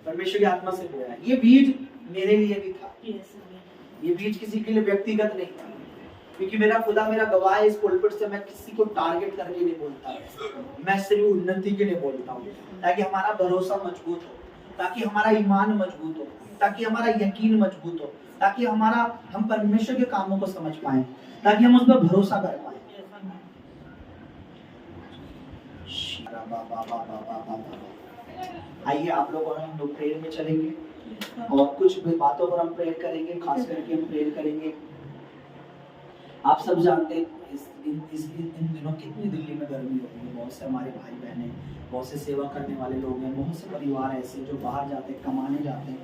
परमेश्वर की आत्मा से बोया है। ये बीज मेरे लिए भी था, ये बीज किसी के लिए व्यक्तिगत नहीं था, क्योंकि मेरा खुदा मेरा गवाह है। इस पुलपिट से मैं किसी को टारगेट करके नहीं बोलता, मैं सिर्फ उन्नति के लिए बोलता हूँ, ताकि हमारा भरोसा मजबूत हो, ताकि हमारा ईमान मजबूत हो, ताकि हमारा यकीन मजबूत हो, ताकि हम परमेश्वर के कामों को समझ पाए, ताकि हम उस पर भरोसा कर पाए। आइए आप लोग और हम लोग प्रेयर में चलेंगे और कुछ बातों पर हम प्रेयर करेंगे, खास करके हम प्रेयर करेंगे। आप सब जानते हैं इन दिनों कितनी दिल्ली में गर्मी हो रही है। बहुत से हमारे भाई बहन, बहुत से सेवा करने वाले लोग हैं, बहुत से परिवार ऐसे जो बाहर जाते हैं, कमाने जाते हैं।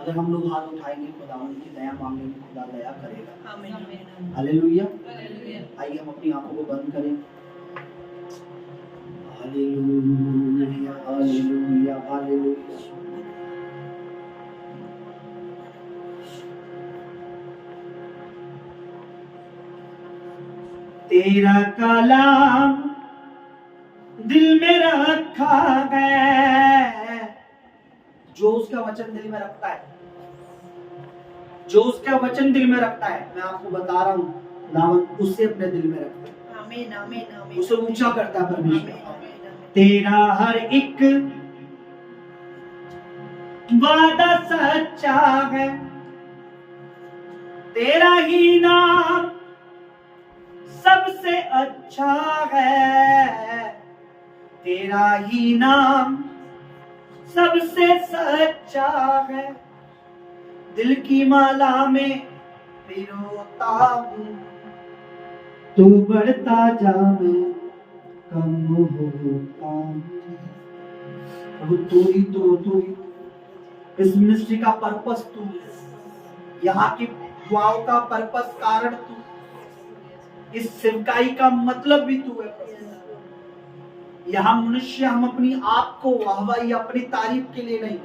अगर हम लोग हाथ उठाएंगे, खुदावंद की दया मांगेंगे, खुदा दया करेगा। हालेलुया। आइए हम अपनी आंखों को बंद करें। Hallelujah hallelujah hallelujah. तेरा कलाम दिल में रखा है, जो उसका वचन दिल में रखता है, जो उसका वचन दिल में रखता है, मैं आपको बता रहा हूँ, खुदावंद उससे अपने दिल में रखता है। आमीन आमीन आमीन। उसे ऊंचा करता है परमेश्वर। तेरा हर एक वादा सच्चा है, तेरा ही नाम सबसे अच्छा है, तेरा ही नाम सबसे सच्चा है। दिल की माला में पिरोता हूँ, तू बढ़ता जा मैं कम होता हूँ। तू ही इस मिनिस्ट्री का पर्पस तू, यहाँ की दुआओं का पर्पस कारण तू, इस सेवकाई का मतलब भी तू है। यहाँ मनुष्य हम अपनी आप को वाहवाही अपनी तारीफ के लिए नहीं,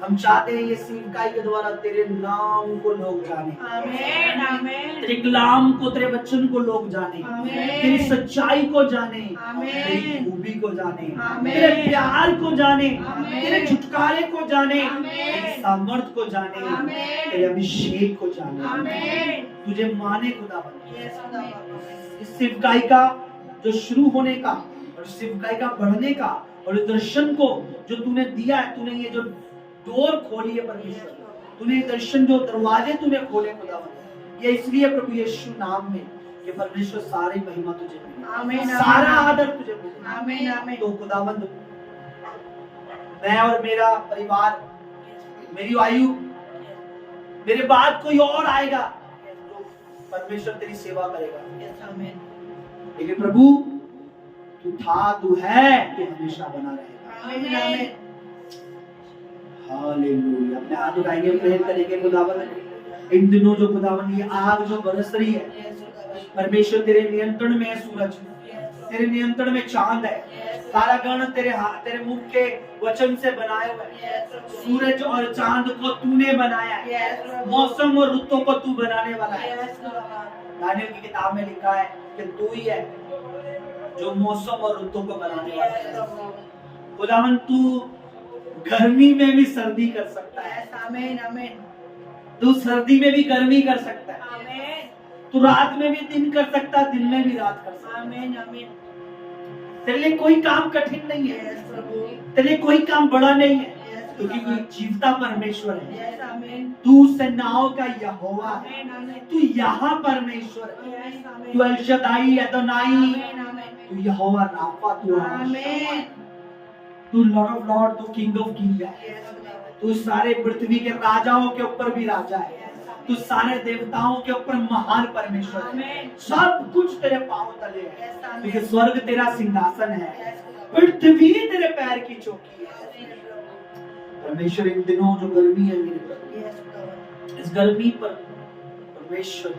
हम चाहते हैं ये सेवकाई के द्वारा तेरे नाम को लोग जाने, आमीन आमीन। तेरे कलाम को, तेरे वचन को लोग जाने, तेरी सच्चाई को जाने, तेरी खूबी को जाने, तेरे प्यार को जाने, तेरे छुटकारे को जाने, तेरे सामर्थ को जाने, तेरे अभिषेक को जाने, तुझे माने खुदावंद। इस सेवकाई का जो शुरू होने का और सेवकाई का बढ़ने का और इस दर्शन को जो तूने दिया है, तूने ये जो डोर खोली है परमेश्वर, तूने दर्शन जो दरवाजे तूने खोले खुदावंद, ये इसलिए प्रभु यीशु नाम में कि परमेश्वर सारी महिमा तुझे मिले, आमीन, सारा आदर तुझे मिले, आमीन आमीन। तो खुदावंद मैं और मेरा परिवार, मेरी आयु, मेरे बाद कोई और आएगा तो परमेश्वर तेरी सेवा करेगा, आमीन। लेकिन प्रभु तू था, तू है, तू हमेशा बना रहेगा, आमीन आमीन। हालेलुया। अपने हाथ उठाएंगे, प्रेयर करेंगे। खुदावंद इन दिनों जो खुदावंद ये आग जो बरस रही है, परमेश्वर तेरे नियंत्रण में है। सूरज तेरे नियंत्रण में, चांद है, सारा गण तेरे हाथ, तेरे मुख के वचन से बनाए हुए। सूरज और चांद को तूने बनाया है, मौसम और ऋतुओं को तू बनाने वाला है। दानियल की किताब में लिखा है कि तू ही है जो मौसम और ऋतुओं को बनाने वाला है। खुदावंद तू गर्मी में भी सर्दी कर सकता है, आमीन आमीन। तू सर्दी में भी गर्मी कर सकता है, आमीन। तू रात में भी दिन कर सकता है, दिन में भी रात कर सकता है, आमीन आमीन। तेरे लिए कोई काम कठिन नहीं है, तेरे लिए कोई काम बड़ा नहीं है, क्योंकि कोई जीवता परमेश्वर है। तू सेनाओं का यहोवा है, तू यहाँ परमेश्वर है, तू एल शदाई, अदोनाई, तू यहोवा राफा, तू आमीन। तू लॉर्ड ऑफ लॉर्ड, तू किंग ऑफ किंग है, तू सारे पृथ्वी के राजाओं के ऊपर भी राजा है, तू सारे देवताओं के ऊपर महान परमेश्वर है। सब कुछ तेरे पांव तले है, क्योंकि स्वर्ग तेरा सिंहासन है, पृथ्वी तेरे पैर की चौकी है। परमेश्वर इन दिनों जो गर्मी है मेरे पर, इस गर्मी पर परमेश्वर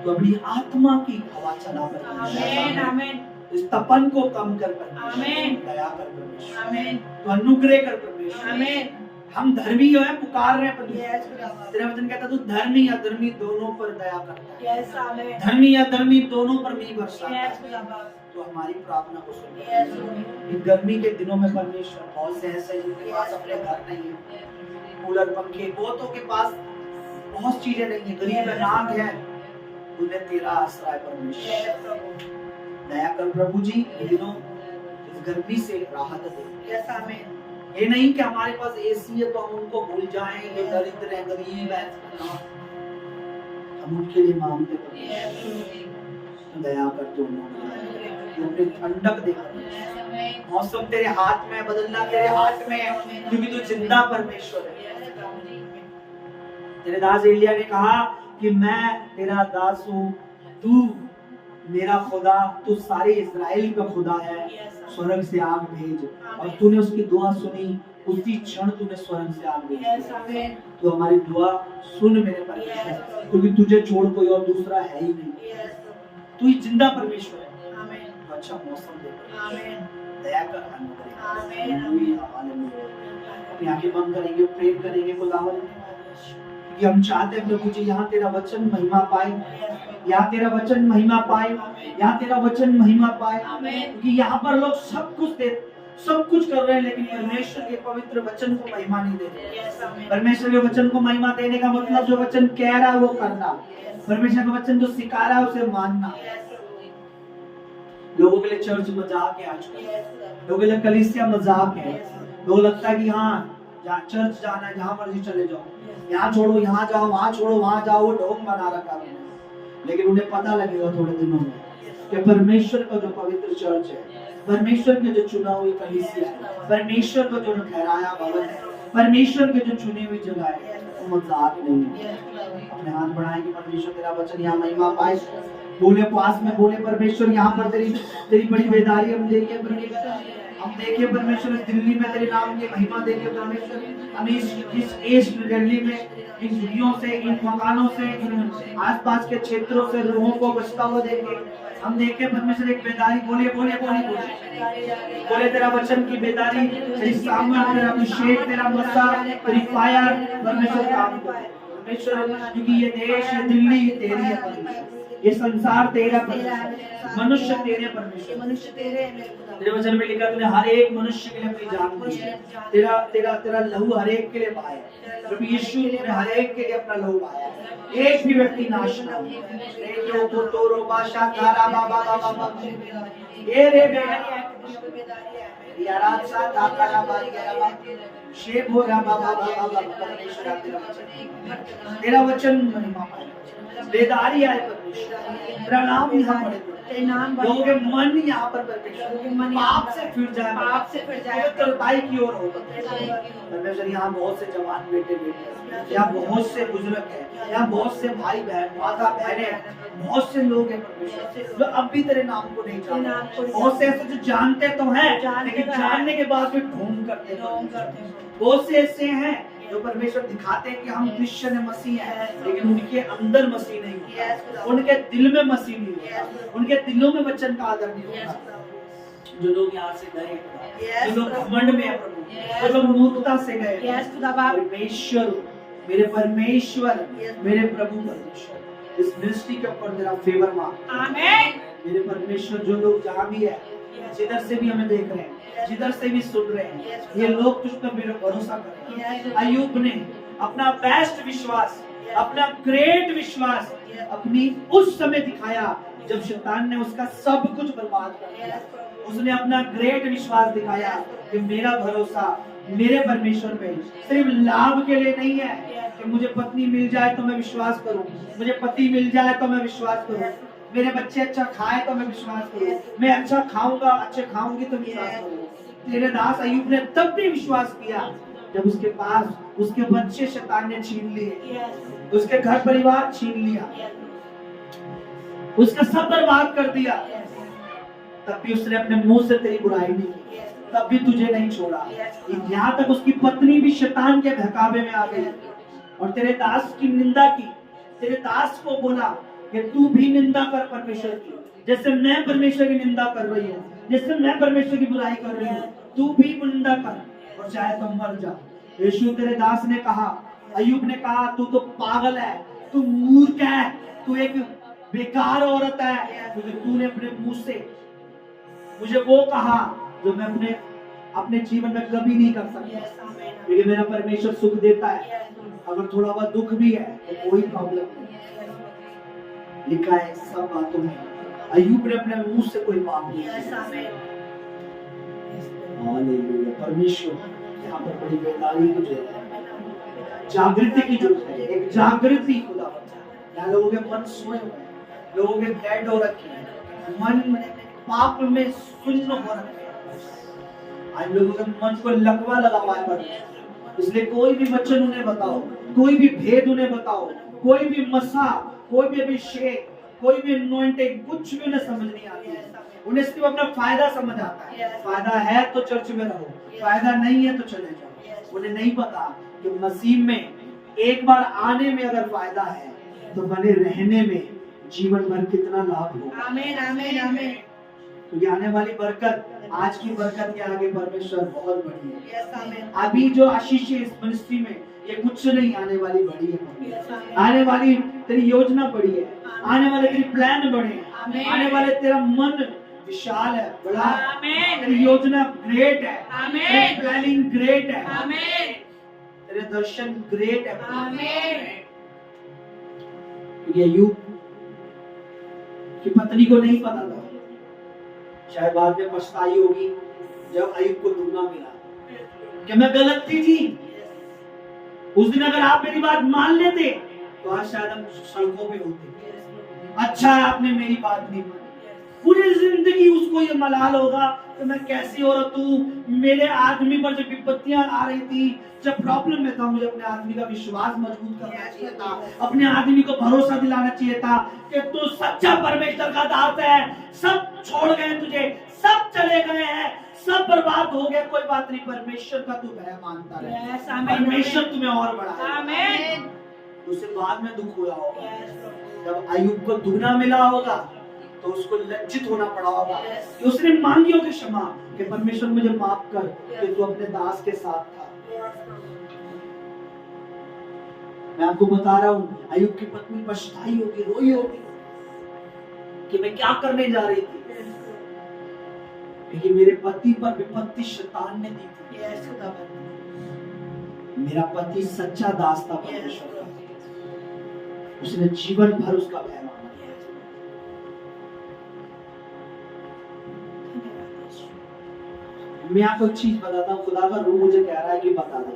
तू अपनी आत्मा की हवा चला कर, आमीन आमीन। इस तपन को कम कर परमेश्वर, आमीन। दया कर परमेश्वर, आमीन। तो अनुग्रह कर परमेश्वर, आमीन। हम धर्मी जो है पुकार रहे हैं परमेश्वर, तेरा वचन कहता तू धर्मी या धर्मी दोनों पर दया करता है, धर्मी या धर्मी दोनों पर नहीं बरसाता है। तो हमारी प्रार्थना को सुन। इन गर्मी के दिनों में परमेश्वर, बहुत से ऐसे जिनके पास अपने घर नहीं है, कूलर पंखे, बहुतों के पास बहुत चीजें नहीं है, गरीब अनाथ है, उन्हें तेरा आसरा है परमेश्वर। दया कर प्रभु जी, इन दिनों इस गर्मी से राहत दे। ये नहीं कि हमारे पास एसी है तो हम उनको भूल जाएं, ये दरिद्र है, गरीब है, हम उनके लिए मांगते परमेश्वर। दया कर दोनों अपने ठंडक दे। मौसम तेरे हाथ में, बदलना तेरे हाथ में है, क्योंकि तू जिंदा परमेश्वर है। तेरे दास एलिया ने कहा कि मैं तेरा दास हूँ, तू मेरा खुदा, तू सारे इस्राएल का खुदा है, स्वर्ग से आग भेज। और तूने उसकी दुआ सुनी, उसी क्षण तूने स्वर्ग से आग भेजी। तो हमारी दुआ सुन मेरे परमेश्वर, क्योंकि तुझे छोड़ कोई और दूसरा है ही नहीं। तू ही जिंदा परमेश्वर है। तो अच्छा मौसम दे, दया कर, अपनी आंखें बंद करेंगे, प्रेम करेंगे खुदावन, कि हम चाहते हैं प्रभु जी यहाँ तेरा वचन महिमा पाए, यहाँ तेरा वचन महिमा पाए, यहाँ तेरा वचन महिमा पाए, क्योंकि यहाँ पर लोग सब कुछ कर रहे हैं, लेकिन परमेश्वर के पवित्र वचन को महिमा नहीं दे रहे। परमेश्वर के वचन को महिमा देने का मतलब जो वचन कह रहा है वो करना, परमेश्वर का वचन जो सिखा रहा है उसे मानना। लोगों के लिए चर्च मजाक है आजकल, लोगों के लिए कलीसिया मजाक है। लोगों लगता है कि हाँ चर्च जाना है, जहाँ मर्जी चले जाओ, यहाँ छोड़ो यहाँ जाओ, वहाँ छोड़ो वहाँ जाओ, वो ढोंग बना रखा है। लेकिन उन्हें पता लगेगा थोड़े दिनों में कि परमेश्वर का जो पवित्र चर्च है, परमेश्वर के जो चुना हुई कलीसिया है, परमेश्वर का जो ठहराया भवन है, परमेश्वर के जो चुनी हुई जगह है, वो मजाक नहीं है। अपने हाथ बढ़ाएं कि परमेश्वर तेरा वचन यहाँ महिमा पाए। बोले पास में बोले परमेश्वर यहाँ पर तेरी बड़ी बेदारी हम देखें परमेश्वर, हम देखें परमेश्वर दिल्ली में तेरे नाम की महिमा देखें परमेश्वर, हम इस ईस्ट दिल्ली में इन झुग्गियों से, इन मकानों से, इन आसपास के क्षेत्रों से लोगों को बचता हुआ देखें। हम देखें परमेश्वर एक बेदारी, बोले बोले बोले बोले बोले तेरा वचन की बेदारी, तेरी सामर्थ, तेरा अभिषेक, तेरा मसा, तेरी फायर परमेश्वर काम को परमेश्वर, क्योंकि ये देश, ये दिल्ली तेरी है परमेश्वर, ये संसार तेरा परमेश्वर, मनुष्य तेरे परमेश्वर, मनुष्य तेरे वचन में लिखा तूने हर एक मनुष्य के लिए अपनी जान दी है, तेरा तेरा तेरा लहू हर एक के लिए बहाया। प्रभु यीशु ने हर एक के लिए अपना लहू बहाया, एक भी व्यक्ति नाश ना हो। एक को तोरो बाशा तारा बाबा बाबा ये रे बे यारा सा तारा बाबा शेब हो रहा बाबा बाबा परमेश्वर तेरा वचन महिमा पाए, बेदारी आए परमेश्वर, तेरा नाम यहाँ पड़े, लोगों के मन यहाँ पर परमेश्वर पाप से फिर जाए, पवित्रताई की ओर हो परमेश्वर। यहाँ बहुत से जवान बेटे बेटे, यहाँ बहुत से बुजुर्ग हैं, यहाँ बहुत से भाई बहन, माता बहने, बहुत से लोग हैं परमेश्वर जो अब भी तेरे नाम को नहीं जानते, बहुत से ऐसे जो जानते तो हैं लेकिन जानने के बाद भी ढोंग करते हैं, बहुत से ऐसे हैं जो परमेश्वर दिखाते हैं कि हम क्रिश्चियन मसीह हैं, लेकिन उनके अंदर मसीह नहीं होता, उनके दिल में मसीह नहीं होता, उनके दिलों में वचन का आदर नहीं होता। जो लोग यहाँ से गए, जो लोग घमंड में है प्रभु, जो लोग मूर्खता से गए, परमेश्वर मेरे परमेश्वर मेरे प्रभु परमेश्वर इस मिनिस्ट्री के ऊपर तेरा फेवर मांग, आमीन। मेरे परमेश्वर जो लोग जहाँ भी है, जिधर से भी हमें देख रहे हैं, जिधर से भी सुन रहे हैं, ये लोग तुझ पर मेरा भरोसा कर रहे हैं। अय्यूब ने अपना बेस्ट विश्वास, अपना ग्रेट विश्वास अपनी उस समय दिखाया जब शैतान ने उसका सब कुछ बर्बाद कर दिया। उसने अपना ग्रेट विश्वास दिखाया कि मेरा भरोसा मेरे परमेश्वर पे सिर्फ लाभ के लिए नहीं है कि मुझे पत्नी मिल जाए तो मैं विश्वास करूं, मुझे पति मिल जाए तो मैं विश्वास करूं, मेरे बच्चे अच्छा खाए तो मैं विश्वास करूं, मैं अच्छा खाऊंगा, अच्छे खाऊंगी तो विश्वास करूं। तेरे दास अय्यूब ने तब भी विश्वास किया जब उसके पास उसके बच्चे शैतान ने छीन लिए, उसके घर परिवार छीन लिया, उसका सब बर्बाद कर दिया, तब भी उसने अपने मुंह से तेरी बुराई नहीं की, तब भी तुझे नहीं छोड़ा। यहाँ तक उसकी पत्नी भी शैतान के बहकावे में आ गई और तेरे दास की निंदा की। तेरे दास को बोला कि तू भी निंदा कर परमेश्वर की, जैसे मैं परमेश्वर की निंदा कर रही हूँ, जैसे मैं परमेश्वर की बुराई कर रही हूँ, तू भी निंदा कर और चाहे तुम मर जा। यीशु तेरे दास ने कहा, अय्यूब ने कहा तू तो पागल है, तू मूर्ख है, तू एक बेकार औरत है, क्योंकि तूने अपने मुंह से मुझे वो कहा जो मैं अपने अपने जीवन में कभी नहीं कर सकता, क्योंकि मेरा परमेश्वर सुख देता है। अगर थोड़ा बहुत दुख भी है तो कोई प्रॉब्लम नहीं। लिखा है सब बातों में अय्यूब ने अपने मुंह से कोई पाप नहीं किया। हालेलुया। परमेश्वर यहाँ पर बड़ी बेदारी की जरूरत है, जागृति की जरूरत है, एक जागृति खुदा। यहाँ लोगों के मन सोए हुए हैं, लोगों के डेड हो रखे हैं, मन पाप में सुन्न हो रखे हैं। आज लोगों के मन को लकवा लगा हुआ है, इसलिए कोई भी वचन उन्हें बताओ, कोई भी भेद उन्हें बताओ, कोई भी मसा, कोई भी अभिषेक, कोई भी अनॉइंटिंग, कुछ भी उन्हें समझ नहीं आती है। उन्हें सिर्फ अपना फायदा समझ आता है। फायदा है तो चर्च में रहो, फायदा नहीं है तो चले जाओ। उन्हें नहीं पता कि मसीह में एक बार आने में अगर फायदा है तो बने रहने में जीवन भर कितना लाभ होगा। आमीन आमीन आमीन। तो आने वाली बरकत, आज की बरकत के आगे परमेश्वर बहुत बड़ी है। यस आमीन। अभी जो आशीष है इस मिनिस्ट्री में, ये कुछ नहीं, आने वाली बड़ी है। आने वाली तेरी योजना बड़ी है, आने वाले तेरी प्लान बड़े हैं, आने वाले तेरा मन विशाल है, बड़ा। तेरी योजना ग्रेट है, तेरी प्लानिंग ग्रेट है, तेरे दर्शन ग्रेट है। ये अय्यूब की पत्नी को नहीं पता था, शायद बाद में पछताई होगी जब अय्यूब को दुगना मिला कि मैं गलत थी। उस दिन अगर आप मेरी बात मान लेते तो आज शायद हम सड़कों पे होते। अच्छा है आपने मेरी बात नहीं मानी। पूरी जिंदगी उसको ये मलाल होगा कि मैं कैसी औरत हूँ, मेरे आदमी पर जब विपत्तियां आ रही थी, जब प्रॉब्लम में था, मुझे अपने आदमी का विश्वास मजबूत करना चाहिए था, अपने आदमी को भरोसा दिलाना चाहिए था कि तू सच्चा परमेश्वर का दास है। सब छोड़ गए तुझे, सब चले गए हैं, सब बर्बाद हो गए, कोई बात नहीं, परमेश्वर का तू भय मानता रहे, परमेश्वर तुम्हें और बढ़ाएगा। उसे बाद में दुख हुआ होगा, जब अय्यूब को दुगना मिला होगा तो उसको लज्जित होना पड़ा होगा कि उसने मांगी होगी क्षमा कि परमेश्वर मुझे माफ कर कि तू अपने दास के साथ था। मैं आपको बता रहा हूँ, अय्यूब की पत्नी पछताई होगी, रोई होगी कि मैं क्या करने जा रही थी, क्योंकि मेरे पति पर विपत्ति शैतान ने दी थी। मेरा पति सच्चा दास था परमेश्वर का, उसने जीवन भर उसका भय माना। मैं आपको एक चीज बताता हूँ, खुदा का रूह मुझे कह रहा है कि बता दे।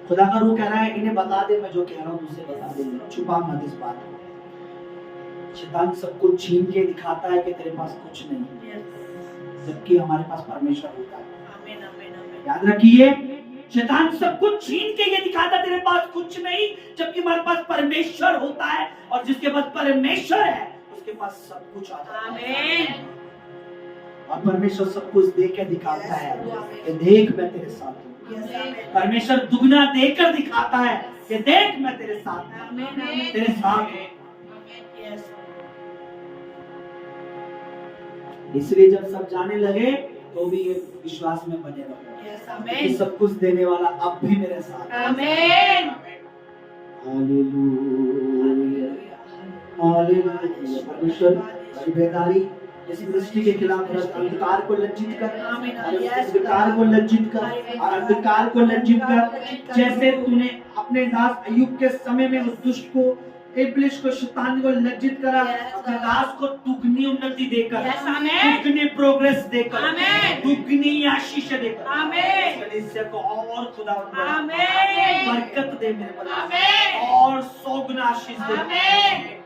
खुदा का रूह कह रहा है इन्हें बता दे, मैं जो कह रहा हूँ तुझसे बता दे, छुपा मत इस बात को। शैतान सब कुछ छीन के दिखाता है कि तेरे पास कुछ नहीं है, जबकि हमारे पास परमेश्वर होता है। याद रखिए, शैतान सब कुछ छीन के ये दिखाता तेरे पास कुछ नहीं, जबकि हमारे पास परमेश्वर होता है, और जिसके पास परमेश्वर है उसके पास सब कुछ आता है। और परमेश्वर सब कुछ देख के दिखाता है कि देख मैं तेरे साथ हूँ। परमेश्वर दुगना देकर दिखाता है कि देख मैं तेरे साथ हूँ, तेरे साथ हूँ। इसलिए जब सब जाने लगे तो भी ये विश्वास में बने रहो कि सब कुछ देने वाला अब भी मेरे साथ है। आमीन। Hallelujah hallelujah. परमेश्वर बड़ी बेदारी इस दृष्टि के खिलाफ अंधकार को लज्जित कर, अंधकार को लज्जित कर, और अंधकार को लज्जित कर, जैसे तूने अपने दास अय्यूब के समय में उस दुष्ट को, इब्लिस को, शैतान को लज्जित करा, अपने दास को दुगनी उन्नति देकर, दुगनी प्रोग्रेस देकर, दुगनी आशीष देकर, कलीसिया को और खुदा बरकत दे मेरे पर, और 100 गुना आशीष दे।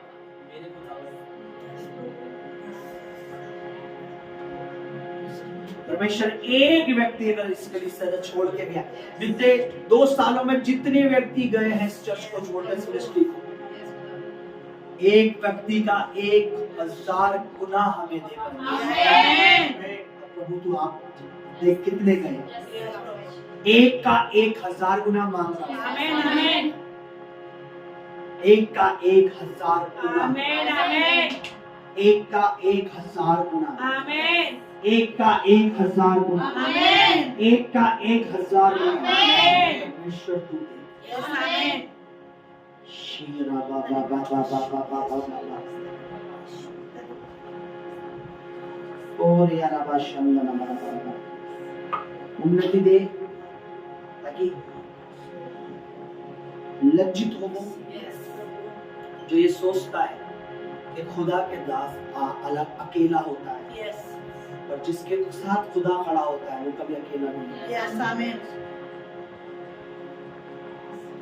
परमेश्वर एक व्यक्ति अगर इस कलीसिया से छोड़ के गया, बीते 2 सालों में जितने व्यक्ति गए हैं इस चर्च को छोड़कर, इस मिनिस्ट्री को, एक व्यक्ति का 1000 गुना हमें दे। प्रभु तू आप देख कितने गए, एक का 1000 गुना मांग रहा है, एक का 1000 गुना, एक का 1000 गुना, एक का 1000 गुना, एक का 1000 गुना। परमेश्वर तू दे। शीरा बाबा बाबा बाबा बाबा बाबा। और यार आबाद उन्नति दे ताकि लज्जित हो वो जो ये सोचता है कि खुदा के दास अलग अकेला होता है, और जिसके साथ खुदा खड़ा होता है वो कभी अकेला नहीं है।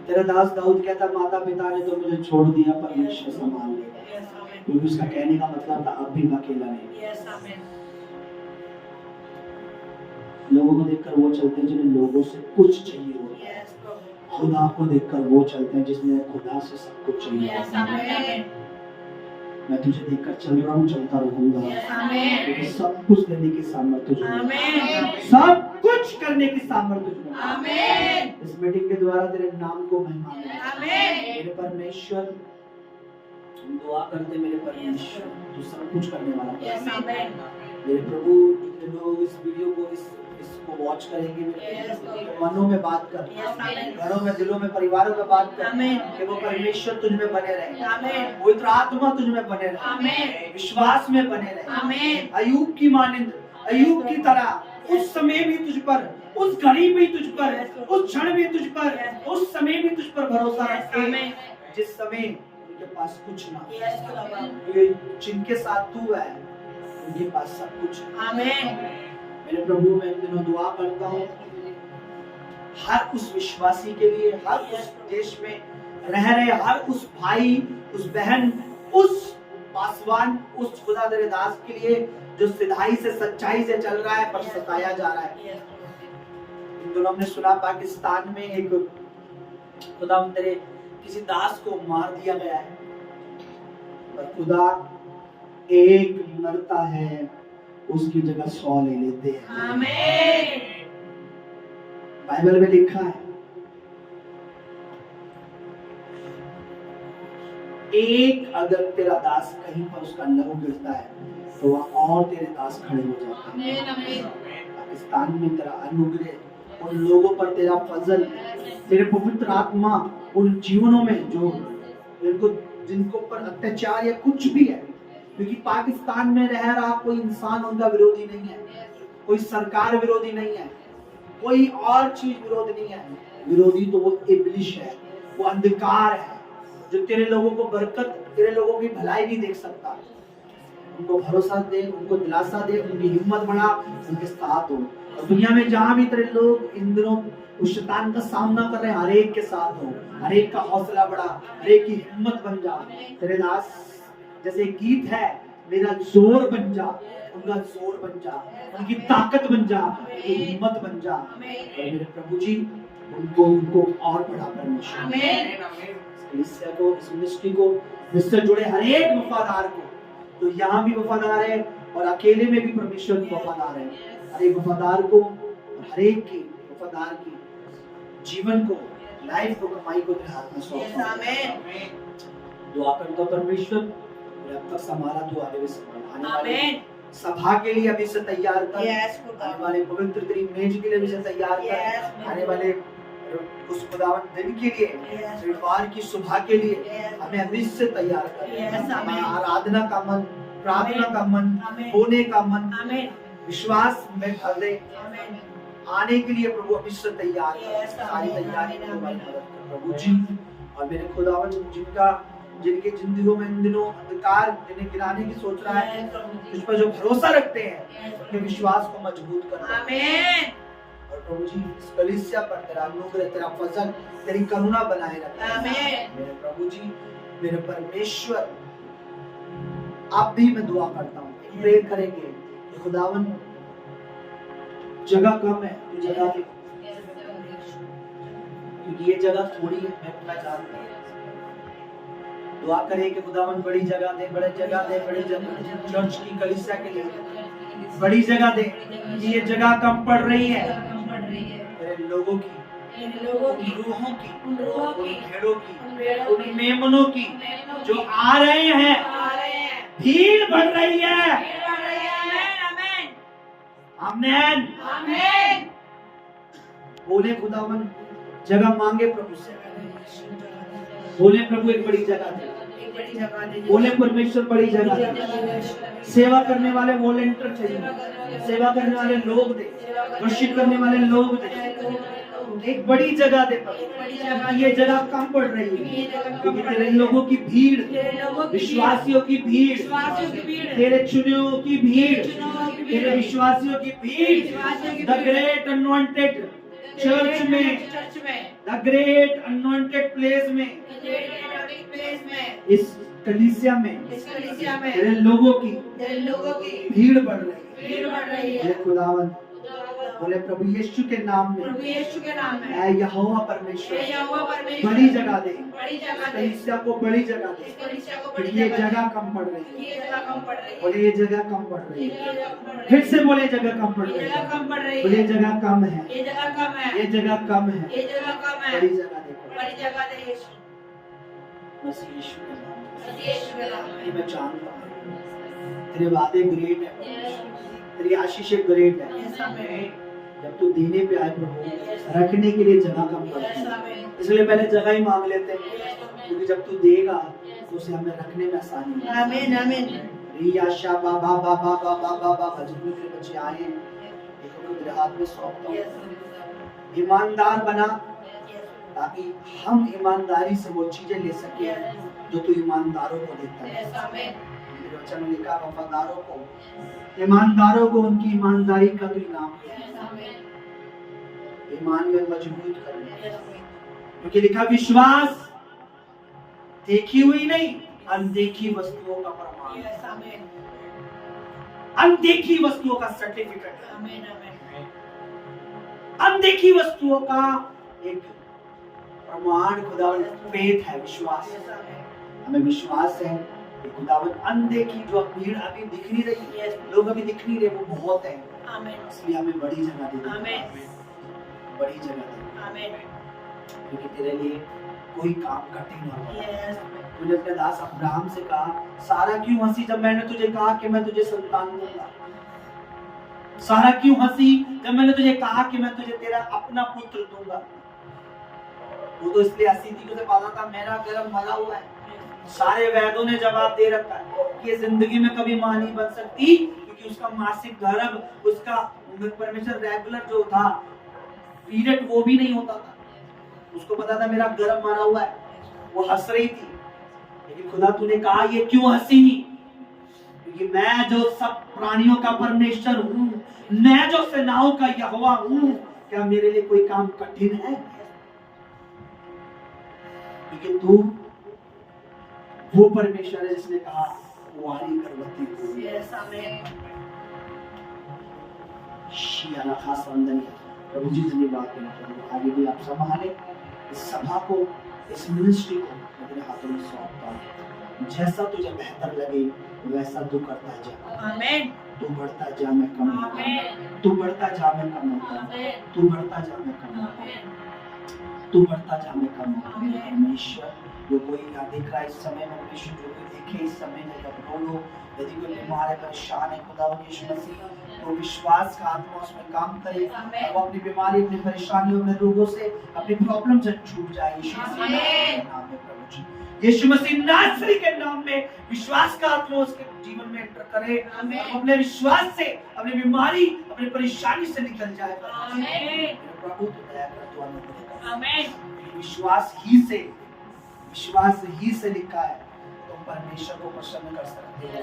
तेरा दास दाऊद कहता माता पिता ने तो मुझे छोड़ दिया, परमेश्वर संभाल लेगा, क्योंकि उसका कहने का मतलब था अब भी मैं अकेला नहीं। लोगों को देखकर वो चलते हैं जिन्हें लोगों से कुछ चाहिए होता है, खुदा को देखकर वो चलते हैं जिसमें खुदा से सब कुछ चाहिए होता है। मैं तुझे देखकर चल रहा हूँ, चलता रहूंगा, क्योंकि सब कुछ देने की सामर्थ्य तुझे है, सब कुछ करने की सामर्थ्य तुझे है। इस मीटिंग के द्वारा तेरे नाम को महिमा मिले। मेरे परमेश्वर, हम दुआ करते मेरे परमेश्वर, तू सब कुछ करने वाला है। मेरे प्रभु, लोग इस वीडियो को इसको वॉच करेंगे, मेरे मनों में बात कर, घरों में, दिलों में, परिवारों में बात कर कि वो परमेश्वर तुझ में बने रहे, पवित्र आत्मा तुझ में बने रहे, विश्वास में बने रहे, अय्यूब की मानिंद, अय्यूब की तरह उस समय भी तुझ पर, उस घड़ी भी तुझ पर, उस क्षण भी तुझ पर, उस समय भी तुझ पर भरोसा रखे जिस समय उनके पास कुछ ना, जिनके साथ तू है उनके पास सब कुछ। मेरे प्रभु, मैं इन दिनों दुआ करता हूँ हर उस विश्वासी के लिए, हर उस देश में रह रहे हर उस भाई, उस बहन, उस पासवान, उस खुदा तेरे दास के लिए जो सिधाई से, सच्चाई से चल रहा है पर सताया जा रहा है। इन दिनों हमने सुना पाकिस्तान में एक खुदा तेरे किसी दास को मार दिया गया है, पर खुदा एक मरता है उसकी जगह 100 ले लेते हैं। आमीन। बाइबल में लिखा है एक अगर तेरा दास कहीं पर उसका लहू गिरता है तो वह और तेरे दास खड़े हो जाते हैं। पाकिस्तान में तेरा अनुग्रह, उन लोगों पर तेरा फजल, तेरे पवित्र आत्मा उन जीवनों में जो जिनको पर अत्याचार या कुछ भी है, क्योंकि पाकिस्तान में रह रहा कोई इंसान उनका विरोधी नहीं है, कोई सरकार विरोधी नहीं है, कोई और चीज विरोधी नहीं है। विरोधी तो वो इब्लिश है, वो अंधकार है जो तेरे लोगों को बरकत, तेरे लोगों की भलाई नहीं देख सकता। उनको भरोसा दे, उनको दिलासा दे, उनकी हिम्मत बढ़ा, उनके साथ हो। और दुनिया में जहां भी तेरे लोग इन दिनों उस शैतान का सामना कर रहे हैं, हर एक के साथ हो, हर एक का हौसला बढ़ा, हर एक की हिम्मत बन जा। तेरे दास जैसे गीत है, मेरा जोर बन जा, उनका जोर बन जा, उनकी ताकत बन जा, उनकी हिम्मत बन जा। और मेरे प्रभु जी उनको और बढ़ा परमेश्वर। आमीन। इस मिनिस्ट्री को, इससे जुड़े हर एक वफादार को, तो यहाँ भी वफादार है और अकेले में भी परमेश्वर वफादार है, हर एक वफादार को, हर एक की वफादार की जीवन को, लाइफ को, कमाई को तेरे हाथ में सौंपता हूं। दुआ करता परमेश्वर, अब तक संभाला तू आगे भी संभाल, आने वाले सभा के लिए अभी से तैयार कर, आने वाले पवित्र तेरी मेज के लिए भी से तैयार कर, आने वाले उस खुदावन दिन के लिए, रविवार की सुबह के लिए हमें अभी से तैयार कर। हमें आराधना का मन, प्रार्थना का मन, होने का मन, विश्वास में भर दे, आने के लिए प्रभु अभी से तैयार कर, सारी तैयारी में हमारी मदद कर प्रभु जी। और मेरे खुदावन जिनके जिंदगियों में इन दिनों अंधकार जिन्हें गिराने की सोच रहा है, उस पर जो भरोसा रखते हैं उनके विश्वास को मजबूत कर। आमीन। और प्रभु जी इस कलीसिया पर तेरा अनुग्रह, तेरा फजल, तेरी करुणा बनाए रख। आमीन। मेरे प्रभु जी, मेरे परमेश्वर, आप भी मैं दुआ करता हूँ, प्रेयर करेंगे कि खुदावन जगह कम है, तो जगह दे, क्योंकि ये जगह थोड़ी है, मैं जानता हूँ। दुआ करें कि खुदावन बड़ी जगह दे, बड़ी जगह दे, बड़ी जगह चर्च की, कलीसिया के लिए बड़ी जगह दे। ये जगह कम पड़ रही है तेरे लोगों की, रूहों की, भेड़ों की, उन मेमनों की जो आ रहे हैं, भीड़ बढ़ रही है। आमीन। आमीन। बोले खुदावन जगह मांगे प्रभु से, बोले प्रभु एक बड़ी जगह दे, बड़ी जगह दे। बोले परमेश्वर बड़ी जगह दे। सेवा करने वाले वॉलंटियर चाहिए, सेवा करने वाले लोग दे, वर्शिप करने वाले लोग दे, एक बड़ी जगह दे। ये जगह कम पड़ रही है क्योंकि तेरे लोगों की भीड़, विश्वासियों की भीड़, तेरे चुनियों की भीड़, तेरे विश्वासियों की भीड़ द ग्रेट अनवांटेड चर्च में, द ग्रेट अनवांटेड प्लेस में, इस कलीसिया में तेरे लोगों की भीड़ बढ़ रही है। खुदावन बोले प्रभु यीशु के नाम में, ऐ यहोवा परमेश्वर बड़ी जगह दे, कलीसिया को बड़ी जगह दे। ये जगह कम पड़ रही है, बोले ये जगह कम पड़ रही है। फिर से बोले जगह कम पड़ रही है, बोले जगह कम है, ये जगह कम है, बड़ी जगह दे। बस यीशु के नाम में मैं जानता हूँ तेरे वादे ग्रेट है, तेरी आशीष ग्रेट है। जब तू देने पे आए प्रभु, रखने के लिए जगह कम पड़ती है, इसलिए पहले जगह ही मांग लेते हैं, क्योंकि जब तू देगा तो उसे हमें रखने में आसानी होगी। आमीन आमीन। रियाशा बाबा बाबा बाबा बाबा भजन के बच्चे आए हैं, देखो तेरे हाथ में सौंपता हूं। ईमानदार बना ताकि हम ईमानदारी से वो चीजें ले सके जो तू ईमानदारों को देता है। वचन में लिखा वफादारों को, ईमानदारों को उनकी ईमानदारी का तू इनाम दे। ईमान में मजबूत कर, क्योंकि लिखा विश्वास देखी हुई नहीं अनदेखी वस्तुओं का प्रमाण, अनदेखी वस्तुओं का सर्टिफिकेट, अनदेखी वस्तुओं का एक प्रमाण खुदावन फेथ है, विश्वास। हमें विश्वास है खुदावन अनदेखी जो भीड़ अभी दिख नहीं रही, लोग अभी दिख नहीं रहे, वो बहुत है, इसलिए हमें बड़ी जगह दे, बड़ी जगह दे, क्योंकि तेरे लिए कोई काम कठिन ना हो। तूने अपने दास अब्राहम से कहा सारा क्यों हंसी जब मैंने तुझे कहा कि मैं तुझे संतान दूंगा, सारा क्यों हंसी जब मैंने तुझे कहा कि मैं तुझे तेरा अपना पुत्र दूंगा। वो तो इसलिए हंसी थी कि पता था मेरा गर्भ मरा हुआ है। सारे वैद्यों ने जवाब दे रखा है कि जिंदगी में कभी मां नहीं बन सकती, क्योंकि उसका मासिक गर्भ, उसका परमेश्वर रेगुलर जो था पीरियड वो भी नहीं होता था। उसको पता था मेरा गर्भ मरा हुआ है, वो हंस रही थी, लेकिन खुदा तूने कहा ये क्यों हंसी, क्योंकि मैं जो सब प्राणियों का परमेश्वर हूँ, मैं जो सेनाओं का यहोवा हूँ, क्या मेरे लिए कोई काम कठिन है? क्योंकि तू वो परमेश्वर है जिसने कहा कुंवारी गर्भवती प्रभु जी धन्यवाद देना चाहूंगा। आगे भी आप संभाले इस सभा को, इस मिनिस्ट्री को मेरे हाथों में सौंपता हूं। जैसा तुझे बेहतर लगे वैसा तू करता जा। आमीन। तू बढ़ता जा मैं कम होता हूं, तू बढ़ता जा मैं कम होता हूं, तू बढ़ता जा मैं कम होता हूं, तू बढ़ता जा मैं कम होता हूं। परमेश्वर जो कोई यहाँ देख रहा है इस समय में, परमेश्वर जो कोई देखे इस समय में, जब बोलो यदि कोई बीमार है, परेशान है, खुदा यीशु मसीह तो विश्वास का आत्मा उसमें काम करे, वो अपनी बीमारी, अपनी परेशानियों, अपने रोगों से, अपनी प्रॉब्लम से छूट जाए। यीशु मसीह के नाम में प्रभु जी, यीशु मसीह नासरी के नाम में विश्वास का आत्मा उसके जीवन में एंटर करे, अपने विश्वास से अपनी बीमारी, अपनी परेशानी से निकल जाए। प्रभु तो दया कर, तू अनुग्रह कर। विश्वास ही से लिखा है तुम परमेश्वर को प्रसन्न कर सकते हो,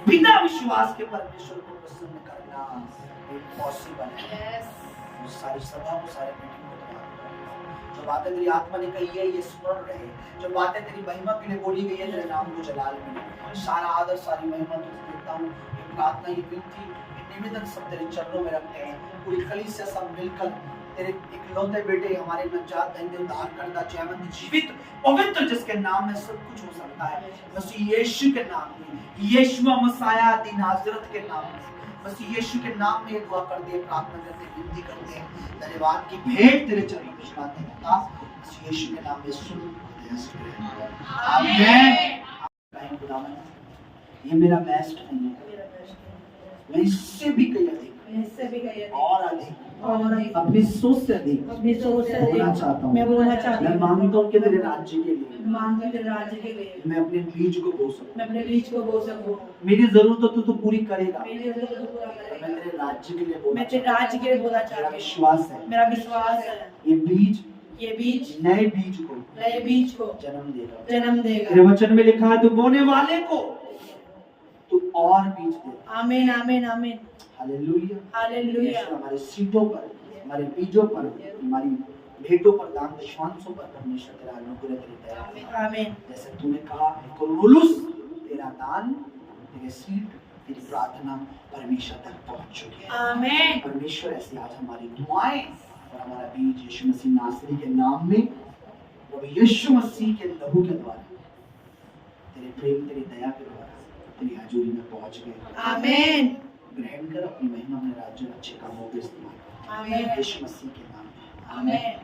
बिना विश्वास के परमेश्वर को प्रसन्न करना इम्पॉसिबल है। सारी सभा को, सारे मीटिंग को जो बातें तेरी आत्मा ने कही है ये स्मरण रहे, जो बातें तेरी महिमा के लिए बोली गई है तेरे नाम को जलाल मिले। सारा आदर, सारी महिमा तुझे देता हूँ। ये प्रार्थना, ये विनती, ये निवेदन सब तेरे चरणों में रखते हैं। पूरी कलीसिया सब मिलकर तेरे इकलौते बेटे हमारे नजात देंगे, उद्धार करता, जयवंत, जीवित, पवित्र, जिसके नाम में सब कुछ हो सकता है, मसीह यीशु के नाम में, यीशु मसीह दी नाज़रत के नाम में, मसीह यीशु के नाम में दुआ करते हैं, प्रार्थना करते हैं, विनती करते हैं, धन्यवाद की भेंट तेरे चरणों में चढ़ाते हैं। मसीह यीशु के नाम में सुन आमीन। ये मेरा बेस्ट नहीं है, मैं इससे भी कहीं अधिक इससे भी कहीं अधिक, और अधिक, और अधिक, अपनी सोच से अधिक अपनी सोच से बोलना अधिक चाहता हूँ। मैं बोलना चाहती मैं हूँ। मांगता हूँ कि तेरे राज्य के लिए मांगती हूँ तेरे राज्य के लिए मैं अपने बीज को बो सकूं। मैं अपने बीच को बो सकूं। मेरी जरूरतों तो तू पूरी करेगा। मेरी जरूरत को पूरा मैं करेगा। तेरे राज्य के लिए बोलना मैं तेरे चाहता राज्य के लिए बोलना हूं। मेरा चाहती हूँ। विश्वास है मेरा विश्वास है ये बीज ये बीज नए बीज को नए बीज को जन्म देगा। जन्म तेरे देगा। वचन में लिखा है तू बोने वाले को तू और बीज दे। आमीन आमीन आमीन हालेलुया। हालेलुया। यीशु हमारे सीटों पर, हमारे बीजों पर, हमारी भेंटों पर, दान दशवांशों पर परमेश्वर तेरा अनुग्रह तेरी दया करे। आमीन। जैसे तूने कहा कुरुलुस तेरा दान, तेरे सीट, तेरी प्रार्थना परमेश्वर तक पहुंच चुकी है। आमीन। परमेश्वर ऐसे आज हमारी दुआएं और हमारा बीज यीशु मसीह नासरी के नाम में, प्रभु यीशु मसीह के लहू के द्वारा, तेरे प्रेम, तेरी दया के द्वारा तेरी हजूरी में पहुंच गए। आमीन। ग्रहण कर अपनी महिमा में राज्य अच्छे कामों के इस्तेमाल कर। आमीन। यीशु मसीह के नाम में आमीन।